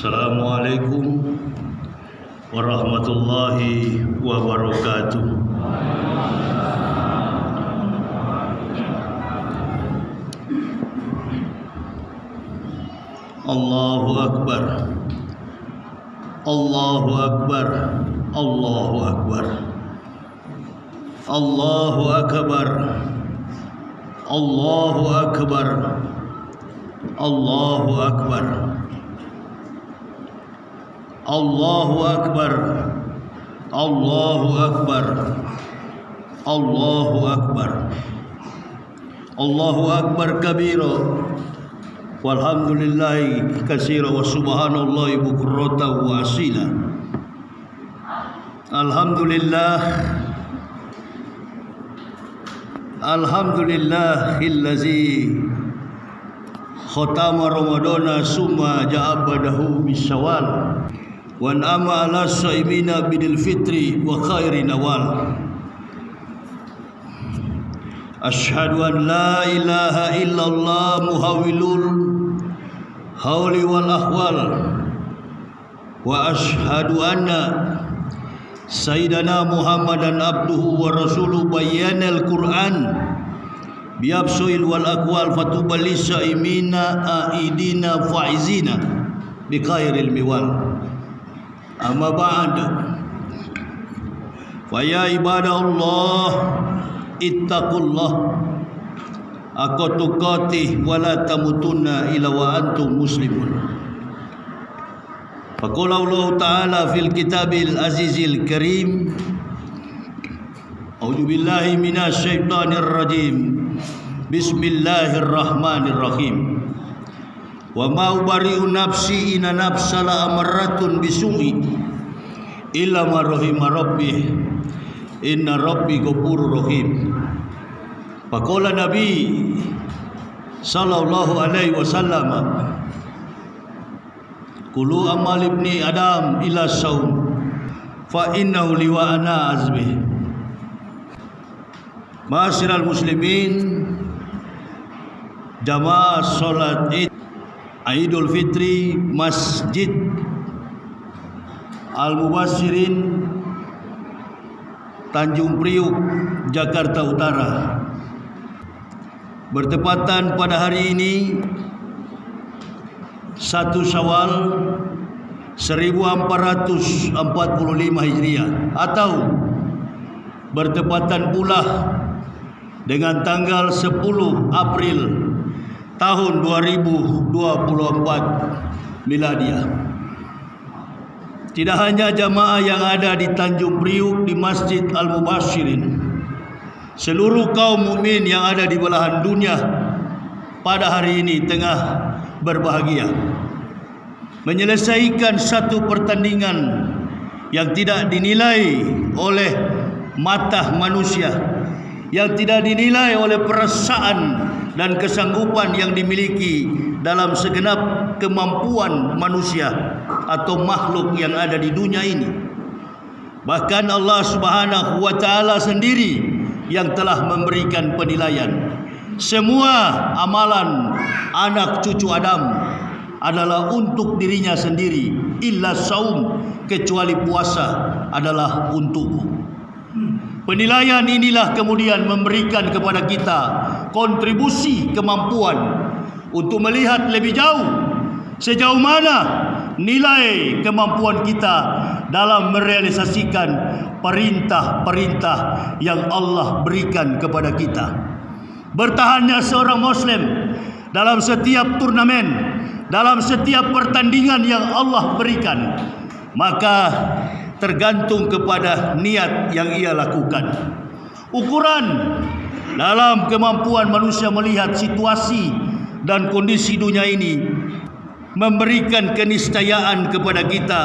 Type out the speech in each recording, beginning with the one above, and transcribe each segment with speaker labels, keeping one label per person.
Speaker 1: Assalamualaikum warahmatullahi wabarakatuh. Allahu Akbar, Allahu Akbar, Allahu Akbar, Allahu Akbar, Allahu Akbar, Allahu Akbar, Allahu Akbar, Allahu Akbar, Allahu Akbar, Allahu Akbar kabira, walhamdulillahi katsira wa subhanallahi bukratan wa asila. Alhamdulillah, alhamdulillahillazi khatama ramadana summa ja'abadahu bisawal wa an'ama ala saimina bidil fitri wa khairi nawal. Asyhadu an la ilaha illallah muhawwilul hauli wal ahwal wa asyhadu anna sayyidana Muhammadan abduhu wa rasuluhu bayyanal Qur'an biabsuil wal aqwal fatubal lisaimina aidina faizina bi khairil miwal. Amma ba'd, fa ya ibadallah ittaqullah haqqa tuqatih wa la tamutunna illa wa antum muslimun. Faqala Allah Ta'ala fil kitabil azizil karim, a'udzu billahi minasy syaithanir rajim, bismillahirrahmanirrahim. Wa ma ubari'u nafsi inna nafsala amaratun bisu'i illa ma rahima rabbih inna rabbi ghafurur rahim. Faqala Nabi sallallahu alaihi wasallam, kullu amal ibni adam ila saum fa innahu liwa'ana azmi. Ma'asyiral muslimin, jamaah salat Idul Fitri Masjid Al-Mubashirin Tanjung Priuk, Jakarta Utara, bertepatan pada hari ini 1 Syawal 1445 Hijriah, atau bertepatan pula dengan tanggal 10 April tahun 2024 Miladiah. Tidak hanya jamaah yang ada di Tanjung Priuk di Masjid Al-Mubashirin, seluruh kaum mukmin yang ada di belahan dunia pada hari ini tengah berbahagia menyelesaikan satu pertandingan yang tidak dinilai oleh mata manusia, yang tidak dinilai oleh perasaan dan kesanggupan yang dimiliki dalam segenap kemampuan manusia atau makhluk yang ada di dunia ini. Bahkan Allah Subhanahu wa Ta'ala sendiri yang telah memberikan penilaian. Semua amalan anak cucu Adam adalah untuk dirinya sendiri, illa saum, kecuali puasa adalah untukmu. Penilaian inilah kemudian memberikan kepada kita kontribusi kemampuan untuk melihat lebih jauh sejauh mana nilai kemampuan kita dalam merealisasikan perintah-perintah yang Allah berikan kepada kita. Bertahannya seorang muslim dalam setiap turnamen, dalam setiap pertandingan yang Allah berikan, maka tergantung kepada niat yang ia lakukan. Ukuran dalam kemampuan manusia melihat situasi dan kondisi dunia ini memberikan keniscayaan kepada kita.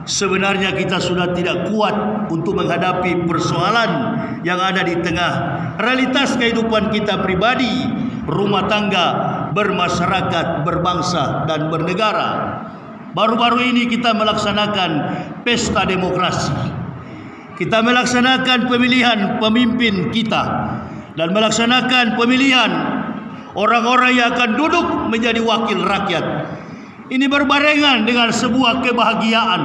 Speaker 1: Sebenarnya kita sudah tidak kuat untuk menghadapi persoalan yang ada di tengah realitas kehidupan kita pribadi, rumah tangga, bermasyarakat, berbangsa dan bernegara. Baru-baru ini kita melaksanakan pesta demokrasi. Kita melaksanakan pemilihan pemimpin kita dan melaksanakan pemilihan orang-orang yang akan duduk menjadi wakil rakyat. Ini berbarengan dengan sebuah kebahagiaan.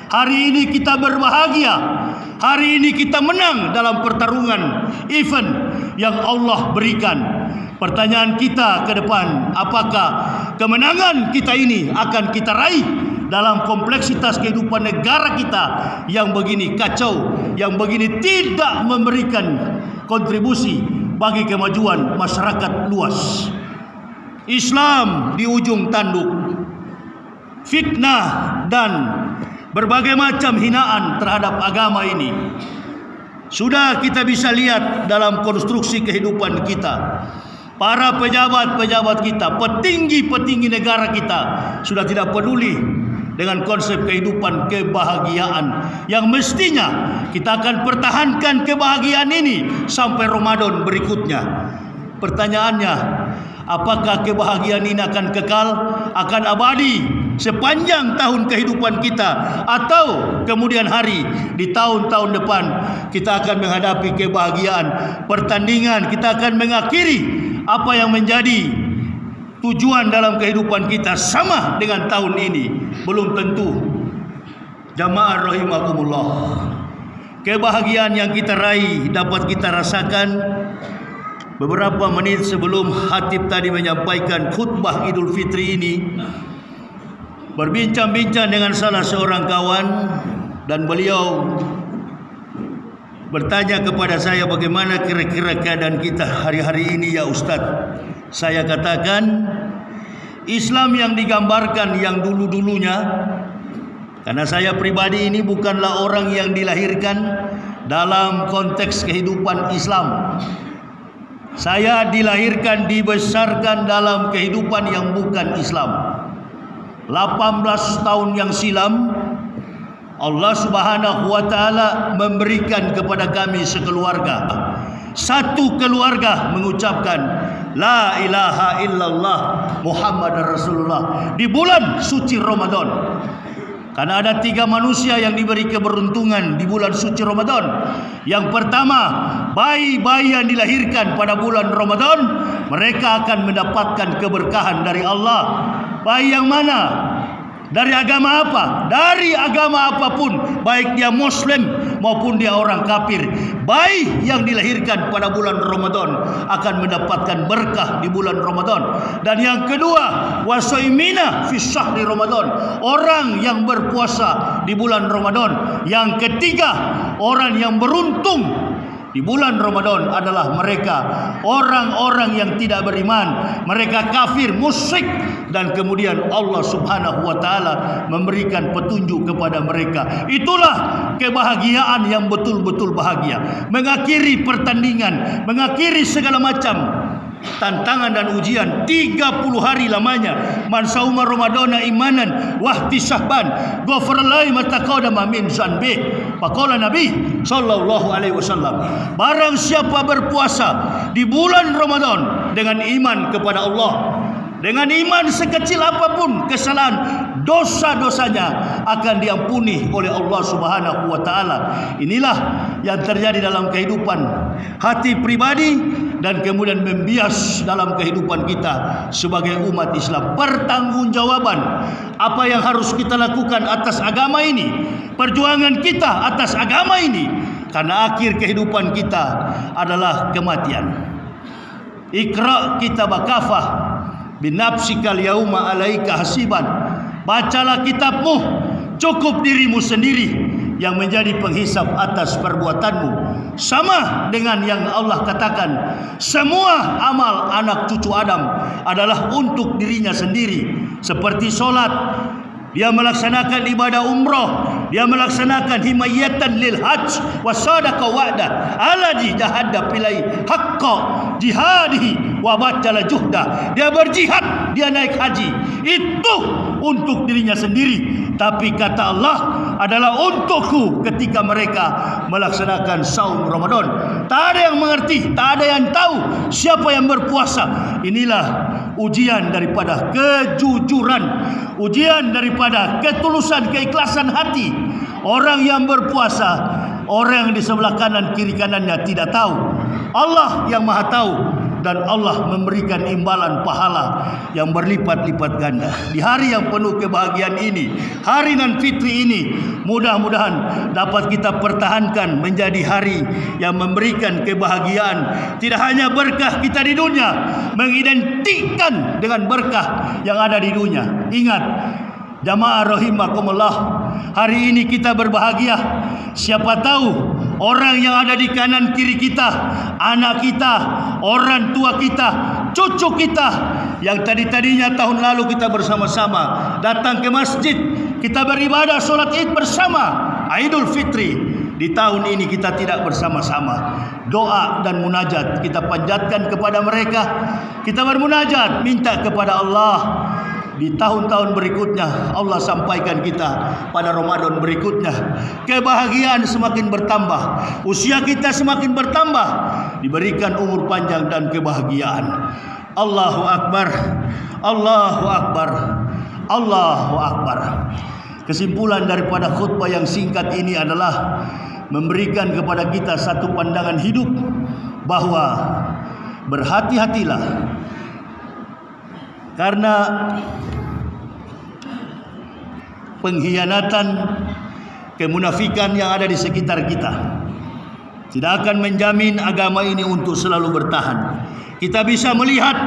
Speaker 1: Hari ini kita berbahagia. Hari ini kita menang dalam pertarungan event yang Allah berikan. Pertanyaan kita ke depan, apakah kemenangan kita ini akan kita raih dalam kompleksitas kehidupan negara kita yang begini kacau, yang begini tidak memberikan kontribusi bagi kemajuan masyarakat luas. Islam di ujung tanduk, fitnah dan berbagai macam hinaan terhadap agama ini sudah kita bisa lihat dalam konstruksi kehidupan kita. Para pejabat-pejabat kita, petinggi-petinggi negara kita sudah tidak peduli dengan konsep kehidupan kebahagiaan yang mestinya kita akan pertahankan kebahagiaan ini sampai Ramadan berikutnya. Pertanyaannya, apakah kebahagiaan ini akan kekal, akan abadi sepanjang tahun kehidupan kita, atau kemudian hari di tahun-tahun depan kita akan menghadapi kebahagiaan pertandingan, kita akan mengakhiri apa yang menjadi tujuan dalam kehidupan kita sama dengan tahun ini? Belum tentu. Jamaah rahimakumullah, kebahagiaan yang kita raih dapat kita rasakan beberapa menit sebelum khatib tadi menyampaikan khutbah Idul Fitri ini. Berbincang-bincang dengan salah seorang kawan, dan beliau bertanya kepada saya, bagaimana kira-kira keadaan kita hari-hari ini ya Ustaz? Saya katakan, Islam yang digambarkan yang dulu-dulunya, karena saya pribadi ini bukanlah orang yang dilahirkan dalam konteks kehidupan Islam. Saya dilahirkan, dibesarkan dalam kehidupan yang bukan Islam. 18 tahun yang silam Allah Subhanahu wa taala memberikan kepada kami sekeluarga, satu keluarga mengucapkan la ilaha illallah Muhammadar Rasulullah di bulan suci Ramadan. Karena ada 3 manusia yang diberi keberuntungan di bulan suci Ramadan. Yang pertama, bayi-bayi yang dilahirkan pada bulan Ramadan, mereka akan mendapatkan keberkahan dari Allah. Bayi yang mana? Dari agama apa? Dari agama apapun, baik dia Muslim maupun dia orang kafir. Bayi yang dilahirkan pada bulan Ramadan akan mendapatkan berkah di bulan Ramadan. Dan yang kedua, wasaimina fi syahri Ramadan, orang yang berpuasa di bulan Ramadan. Yang ketiga, orang yang beruntung di bulan Ramadan adalah mereka orang-orang yang tidak beriman, mereka kafir, musyrik, dan kemudian Allah Subhanahu wa taala memberikan petunjuk kepada mereka. Itulah kebahagiaan yang betul-betul bahagia. Mengakhiri pertandingan, mengakhiri segala macam tantangan dan ujian 30 hari lamanya. Man sauma ramadana imanan wa ihtisaban ghafarallahi ma taqaddama min dzanbi. Faqala Nabi sallallahu alaihi wasallam, barang siapa berpuasa di bulan Ramadan dengan iman kepada Allah, dengan iman sekecil apapun kesalahan, dosa-dosanya akan diampuni oleh Allah Subhanahu wa taala. Inilah yang terjadi dalam kehidupan hati pribadi dan kemudian membias dalam kehidupan kita sebagai umat Islam. Pertanggungjawaban apa yang harus kita lakukan atas agama ini, perjuangan kita atas agama ini, karena akhir kehidupan kita adalah kematian. Iqra kitabaka kafa binafsikal yauma alaika hasiban. Bacalah kitabmu, cukup dirimu sendiri yang menjadi penghisap atas perbuatanmu. Sama dengan yang Allah katakan, semua amal anak cucu Adam adalah untuk dirinya sendiri. Seperti solat, dia melaksanakan ibadah umrah, dia melaksanakan himayatan lil hajj wa sadaqa wa'da alladhi jahada pilai haqqa jihadihi wa batala juhda. Dia berjihad, dia naik haji, itu untuk dirinya sendiri. Tapi kata Allah adalah untukku ketika mereka melaksanakan saum Ramadan. Tak ada yang mengerti, tak ada yang tahu siapa yang berpuasa. Inilah ujian daripada kejujuran, ujian daripada ketulusan, keikhlasan hati. Orang yang berpuasa, orang yang di sebelah kanan kiri kanannya tidak tahu. Allah yang Maha tahu. dan Allah memberikan imbalan pahala yang berlipat-lipat ganda. Di hari yang penuh kebahagiaan ini, hari nan fitri ini, mudah-mudahan dapat kita pertahankan menjadi hari yang memberikan kebahagiaan. Tidak hanya berkah kita di dunia, mengidentikan dengan berkah yang ada di dunia. Ingat, jamaah rahimakumullah, hari ini kita berbahagia. Siapa tahu orang yang ada di kanan kiri kita, anak kita, orang tua kita, cucu kita, yang tadinya tahun lalu kita bersama-sama datang ke masjid, kita beribadah solat Id bersama, Idul Fitri, di tahun ini kita tidak bersama-sama. Doa dan munajat kita panjatkan kepada mereka. Kita bermunajat, minta kepada Allah di tahun-tahun berikutnya Allah sampaikan kita pada Ramadan berikutnya. Kebahagiaan semakin bertambah, usia kita semakin bertambah, diberikan umur panjang dan kebahagiaan. Allahu Akbar, Allahu Akbar, Allahu Akbar. Kesimpulan daripada khutbah yang singkat ini adalah memberikan kepada kita satu pandangan hidup bahwa berhati-hatilah, karena pengkhianatan, kemunafikan yang ada di sekitar kita tidak akan menjamin agama ini untuk selalu bertahan. Kita bisa melihat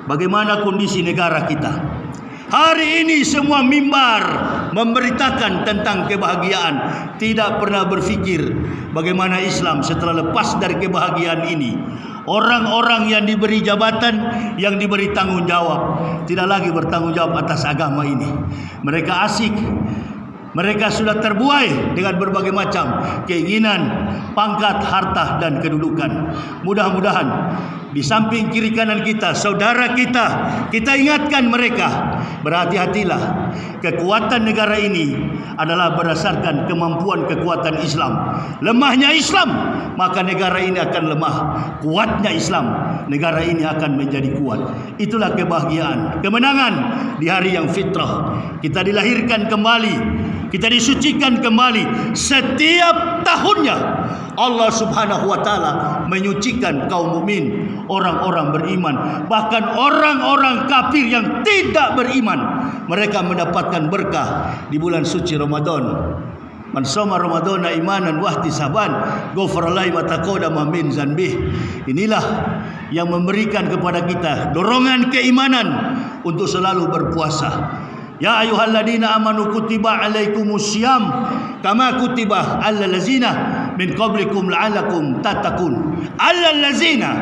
Speaker 1: bagaimana kondisi negara kita. Hari ini semua mimbar memberitakan tentang kebahagiaan, tidak pernah berfikir bagaimana Islam setelah lepas dari kebahagiaan ini. Orang-orang yang diberi jabatan, yang diberi tanggung jawab, tidak lagi bertanggung jawab atas agama ini. Mereka asik, mereka sudah terbuai dengan berbagai macam keinginan, pangkat, harta dan kedudukan. Mudah-mudahan di samping kiri kanan kita, saudara kita ingatkan mereka, berhati-hatilah. Kekuatan negara ini adalah berdasarkan kemampuan kekuatan Islam. Lemahnya Islam, maka negara ini akan lemah. Kuatnya Islam, negara ini akan menjadi kuat. Itulah kebahagiaan, kemenangan di hari yang fitrah. Kita dilahirkan kembali, kita disucikan kembali. Setiap tahunnya Allah Subhanahu wa taala menyucikan kaum mukmin, orang-orang beriman, bahkan orang-orang kafir yang tidak beriman, mereka mendapatkan berkah di bulan suci Ramadan. Man shoma Ramadhana imanan wa ihtisaban ghufira lahu ma taqaddama min dzanbih. Inilah yang memberikan kepada kita dorongan keimanan untuk selalu berpuasa. Ya ayyuhalladzina amanu kutiba alaikumusiyam kama kutiba alal ladzina min qablikum la'allakum tattaqun. Alal ladzina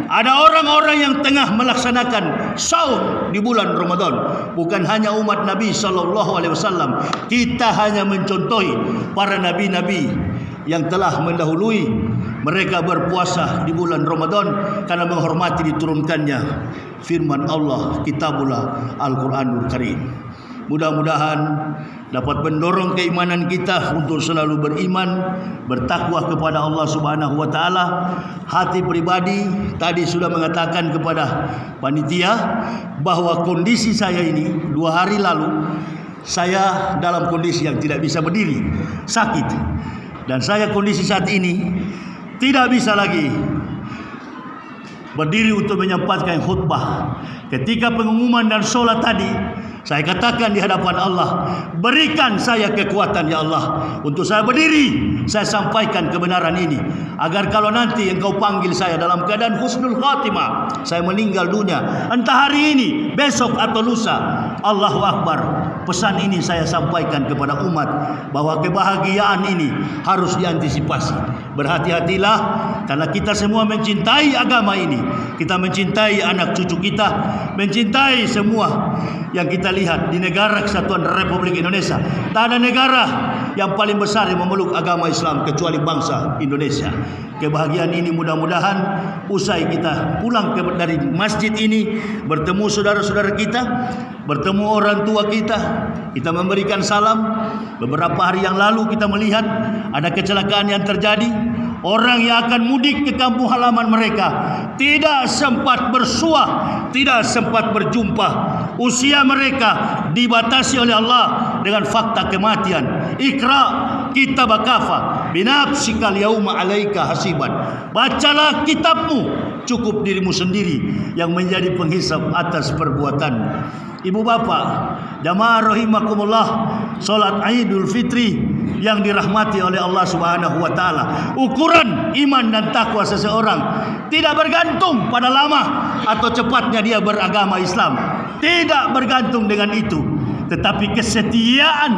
Speaker 1: ada orang-orang yang tengah melaksanakan saum di bulan Ramadan. Bukan hanya umat Nabi sallallahu alaihi wasallam. Kita hanya mencontohi para nabi-nabi yang telah mendahului. Mereka berpuasa di bulan Ramadan karena menghormati diturunkannya firman Allah, kitabullah Al-Quranul Karim. Mudah-mudahan dapat mendorong keimanan kita untuk selalu beriman, bertakwa kepada Allah Subhanahu wa taala. Hati pribadi tadi sudah mengatakan kepada panitia bahwa kondisi saya ini 2 hari lalu saya dalam kondisi yang tidak bisa berdiri, sakit. Dan saya kondisi saat ini tidak bisa lagi berdiri untuk menyampaikan khutbah. Ketika pengumuman dan solat tadi, saya katakan di hadapan Allah, berikan saya kekuatan ya Allah untuk saya berdiri, saya sampaikan kebenaran ini, agar kalau nanti engkau panggil saya dalam keadaan husnul khatimah, saya meninggal dunia, entah hari ini, besok atau lusa, Allahu Akbar. Pesan ini saya sampaikan kepada umat bahwa kebahagiaan ini harus diantisipasi. Berhati-hatilah, karena kita semua mencintai agama ini. Kita mencintai anak cucu kita, mencintai semua yang kita lihat di negara Kesatuan Republik Indonesia. Tak ada negara yang paling besar yang memeluk agama Islam kecuali bangsa Indonesia. Kebahagiaan ini mudah-mudahan usai kita pulang dari masjid ini, bertemu saudara-saudara kita, bertemu orang tua kita, kita memberikan salam. Beberapa hari yang lalu kita melihat ada kecelakaan yang terjadi. Orang yang akan mudik ke kampung halaman mereka tidak sempat bersua, tidak sempat berjumpa. Usia mereka dibatasi oleh Allah dengan fakta kematian. Iqra kitabaka kafa binafsikal yauma alaika hasiban. Bacalah kitabmu cukup dirimu sendiri yang menjadi penghisap atas perbuatan. Ibu bapak, jamaah rahimakumullah, salat Idul Fitri yang dirahmati oleh Allah Subhanahu wa taala. Ukuran iman dan takwa seseorang tidak bergantung pada lama atau cepatnya dia beragama Islam. Tidak bergantung dengan itu, tetapi kesetiaan,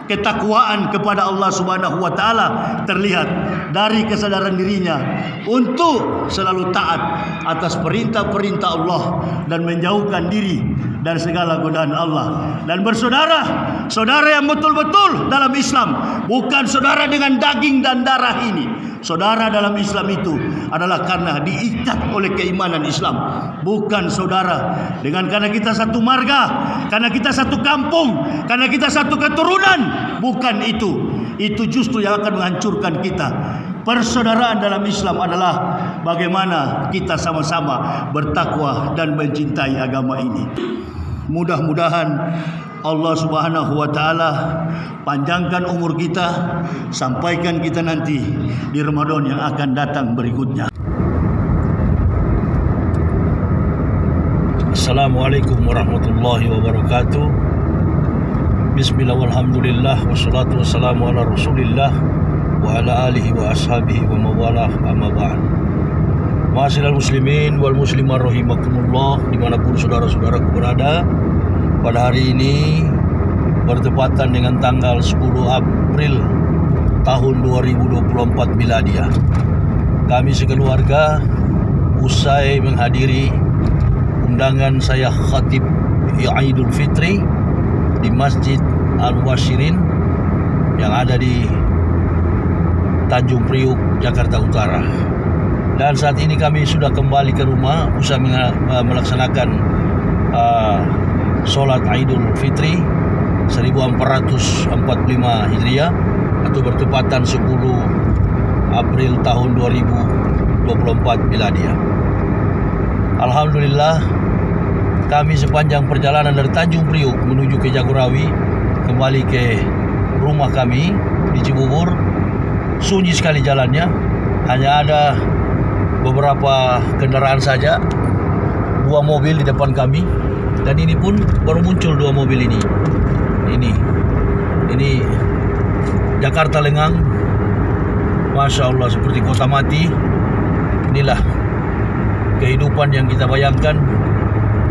Speaker 1: ketakwaan kepada Allah Subhanahu wa taala terlihat dari kesadaran dirinya untuk selalu taat atas perintah-perintah Allah dan menjauhkan diri dari segala godaan Allah. Dan bersaudara, saudara yang betul-betul dalam Islam, bukan saudara dengan daging dan darah ini. Saudara dalam Islam itu adalah karena diikat oleh keimanan Islam, bukan saudara dengan karena kita satu marga, karena kita satu kampung, karena kita satu keturunan. Bukan itu. Itu justru yang akan menghancurkan kita. Persaudaraan dalam Islam adalah bagaimana kita sama-sama bertakwa dan mencintai agama ini. Mudah-mudahan Allah Subhanahu wa taala panjangkan umur kita, sampaikan kita nanti di Ramadan yang akan datang berikutnya. Assalamualaikum warahmatullahi wabarakatuh. Bismillah walhamdulillah wassalatu wassalamu ala Rasulillah wa ala alihi wa ashabihi wa mawalah, amma ba'd. Ma'asyiral muslimin wal muslimah rahimakumullah, dimanapun saudara-saudaraku berada, pada hari ini bertepatan dengan tanggal 10 April tahun 2024 Miladiah. Kami sekeluarga usai menghadiri undangan saya khatib Idul Fitri di Masjid Al-Mubasysyirin yang ada di Tanjung Priuk, Jakarta Utara. Dan saat ini kami sudah kembali ke rumah usai melaksanakan sholat Idul Fitri 1445 Hijriah atau bertepatan 10 April tahun 2024 Miladiah. Alhamdulillah, kami sepanjang perjalanan dari Tanjung Priuk menuju ke Jagorawi kembali ke rumah kami di Cibubur. Sunyi sekali jalannya, hanya ada beberapa kendaraan saja, 2 mobil di depan kami, dan ini pun baru muncul 2 mobil ini. Ini Jakarta lengang, Masya Allah, seperti kota mati. Inilah kehidupan yang kita bayangkan,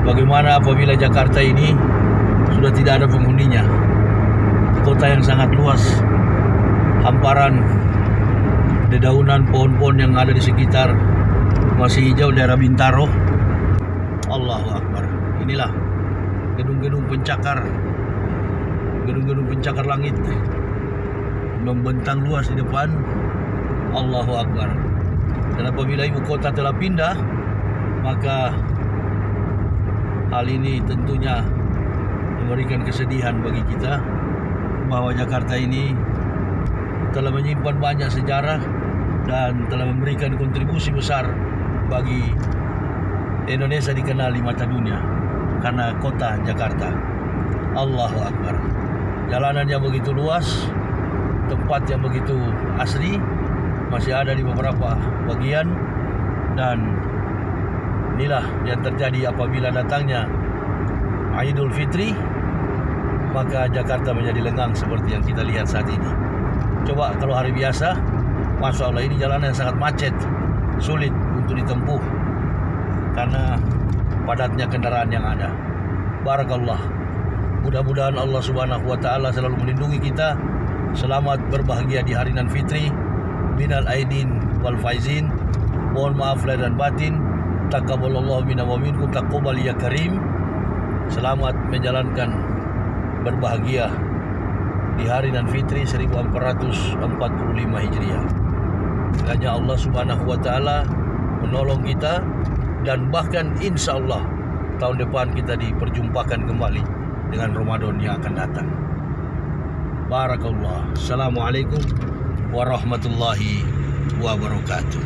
Speaker 1: bagaimana apabila Jakarta ini sudah tidak ada penghuninya. Kota yang sangat luas, hamparan dedaunan pohon-pohon yang ada di sekitar masih hijau, daerah Bintaro. Allahu Akbar. Inilah gedung-gedung pencakar langit membentang luas di depan. Allahu Akbar. Dan apabila ibu kota telah pindah, maka hal ini tentunya memberikan kesedihan bagi kita, bahwa Jakarta ini telah menyimpan banyak sejarah dan telah memberikan kontribusi besar bagi Indonesia dikenal di mata dunia karena kota Jakarta. Allahu Akbar. Jalanan yang begitu luas, tempat yang begitu asri, masih ada di beberapa bagian, dan inilah yang terjadi apabila datangnya Idul Fitri, maka Jakarta menjadi lengang seperti yang kita lihat saat ini. Coba kalau hari biasa, Masya Allah, ini jalanan yang sangat macet, sulit untuk ditempuh karena padatnya kendaraan yang ada. Barakallah. Mudah-mudahan Allah Subhanahu wa taala selalu melindungi kita. Selamat berbahagia di hari nan Fitri. Minal aidin wal faizin. Mohon maaf lahir dan batin. Taqabbalallahu minna wa minkum taqabbal ya karim. Selamat menjalankan berbahagia di hari nan Fitri 1445 Hijriah. Kiranya Allah Subhanahu wa taala menolong kita, dan bahkan insya Allah tahun depan kita diperjumpakan kembali dengan Ramadan yang akan datang. Barakallah. Assalamualaikum warahmatullahi wabarakatuh.